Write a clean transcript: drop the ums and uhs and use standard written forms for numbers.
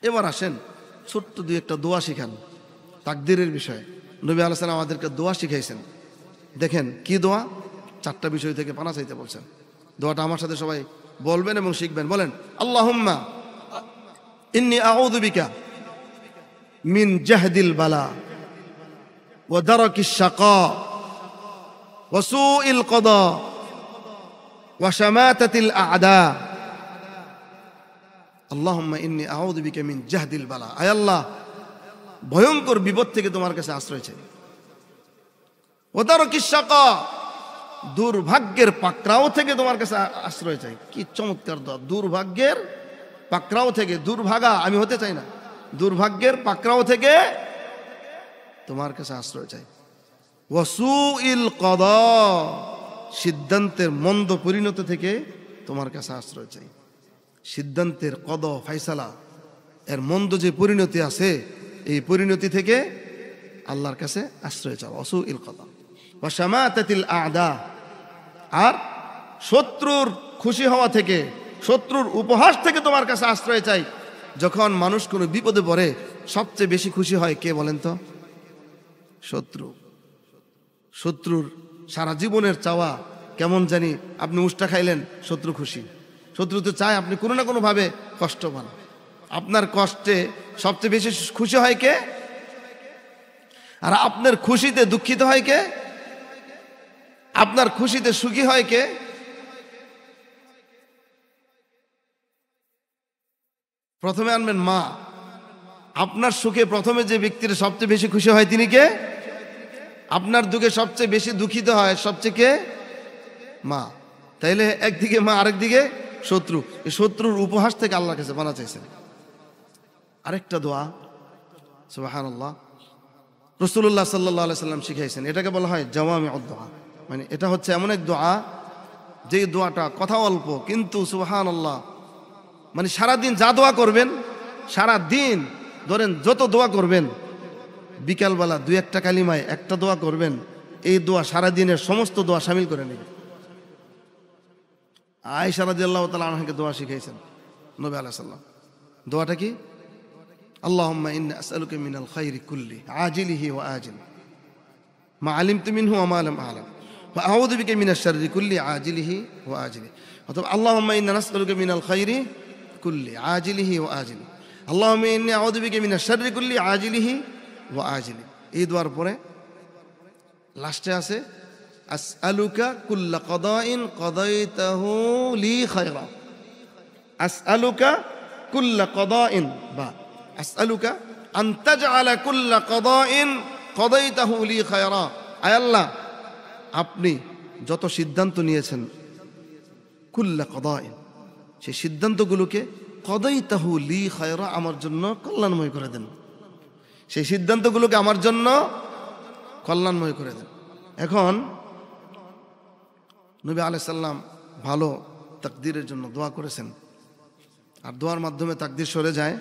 এবার আসেন ছোট্ট দুই একটা দোয়া শিখান তাকদীরের বিষয়ে। নবী আলাইহিস সালাম আমাদেরকে দোয়া শিখাইছেন। দেখেন কি দোয়া, 4টা বিষয় থেকে পানা চাইতে বলছেন। দোয়াটা আমার সাথে সবাই বলবেন এবং শিখবেন। বলেন, আল্লাহুম্মা ইন্নী আউযু বিকা মিন জাহদিল বালা ওয়া দারাকিশ শাকা ওয়া সুইল কদা ওয়া শামাতাতিল আ'দা। আল্লাহুম্মা ইন্নী আউযু বিকা মিন জাহদিল বালা। আয় আল্লাহ, ভয়ঙ্কর বিপদ থেকে তোমার কাছে আশ্রয় চাই। ওয়া দারাকিশ শাকা, দুর্ভাগ্যের পাকড়াও থেকে তোমার কাছে আশ্রয় চাই। কি চমৎকার দোয়া! দুর্ভাগ্যের পাকড়াও থেকে, দুর্ভাগা আমি হতে চাই না, দুর্ভাগ্যের পাকড়াও থেকে তোমার কাছে আশ্রয় চাই। ওয়া সুইল কদা, সিদ্ধান্তের মন্দ পরিণতি থেকে তোমার কাছে আশ্রয় চাই। সিদ্ধান্তের কদ ফাইসালা এর মন্দ যে পরিণতি আছে, এই পরিণতি থেকে আল্লাহর কাছে আশ্রয় চাও। ওয়া সুইল কদা ওয়া শামাতাতিল আ'দা, আর শত্রুর খুশি হওয়া থেকে, শত্রুর উপহাস থেকে তোমার কাছে আশ্রয় চাই। যখন মানুষ কোনো বিপদে পড়ে সবচেয়ে বেশি খুশি হয় কে বলেন তো? শত্রু। শত্রুর সারা জীবনের চাওয়া কেমন জানি, আপনি উষ্টা খাইলেন, শত্রু খুশি। শত্রু তো চায় আপনি কোনো না কোনো ভাবে কষ্ট পান। আপনার কষ্টে সবচেয়ে বেশি খুশি হয় কে? আর আপনার খুশিতে দুঃখিত হয় কে? আপনার খুশিতে সুখী হয় কে? প্রথমে আনবেন মা। আপনার সুখে প্রথমে যে ব্যক্তির সবচেয়ে বেশি খুশি হয় তিনি কে? আপনার দুঃখে সবচেয়ে বেশি দুঃখিত হয় সবচেয়ে কে? মা। তাইলে একদিকে মা, আরেকদিকে শত্রু। এই শত্রুর উপহাস থেকে আল্লাহর কাছে পানা চাইছেন। আরেকটা দোয়া, সুবহানাল্লাহ, রাসূলুল্লাহ সাল্লাল্লাহু আলাইহি সাল্লাম শিখাইছেন। এটাকে বলা হয় জাওয়ামিউদ দোয়া। মানে এটা হচ্ছে এমন এক দোয়া, যে দোয়াটা কথা অল্প কিন্তু সুবহানাল্লাহ, মানে সারাদিন যা দোয়া করবেন, সারাদিন ধরেন যত দোয়া করবেন, বিকালবেলা 2-1টা কালিমায় একটা দোয়া করবেন, এই দোয়া সারাদিনের সমস্ত দোয়া শামিল করে নেবে। আয়েশা রাদিয়াল্লাহু তাআলা আনহাকে দোয়া শিখাইছেন নবী আলাইহিস সালাম। দোয়াটা কি? আল্লাহুম্মা ইন্নী আসআলুকা মিনাল খাইরি কুল্লি আজিলিহি ওয়া আজিলি মা আলিমতু মিনহু ওয়া মা লাম আ'লাম ওয়া আউযু বিকা মিনাশ শাররি কুল্লি আজিলিহি ওয়া আজিলি। অথবা আল্লাহুম্মা ইন্না নাসআলুকা মিনাল খাইরি কুল্লি আজিলিহি ওয়া আজিলি আল্লাহুম্মা ইন্নী আউযু বিকা মিনাশ শাররি কুল্লি আজিলিহি ওয়া আজিলি। এই দোয়ার পরে লাস্টে আছে আসআলুকা কুল্লা কদাইন কদাইতাহু লি খায়রা। আসআলুকা কুল্লা কদাইন, বা আসআলুকা আন তাজআলা কুল্লা কদাইন কদাইতাহু লি খায়রা। আয় আল্লাহ, আপনি যত সিদ্ধান্ত নিয়েছেন, কুল্লা কদাইন, সেই সিদ্ধান্তগুলোকে কদাইতাহু লি খায়রা, আমার জন্য কল্যাণময় করে দেন। সেই সিদ্ধান্তগুলোকে আমার জন্য কল্যাণময় করে দেন। এখন নবী আলাইহিস সালাম ভালো তাকদীরের জন্য দোয়া করেছেন, আর দোয়ার মাধ্যমে তাকদীর সরে যায়।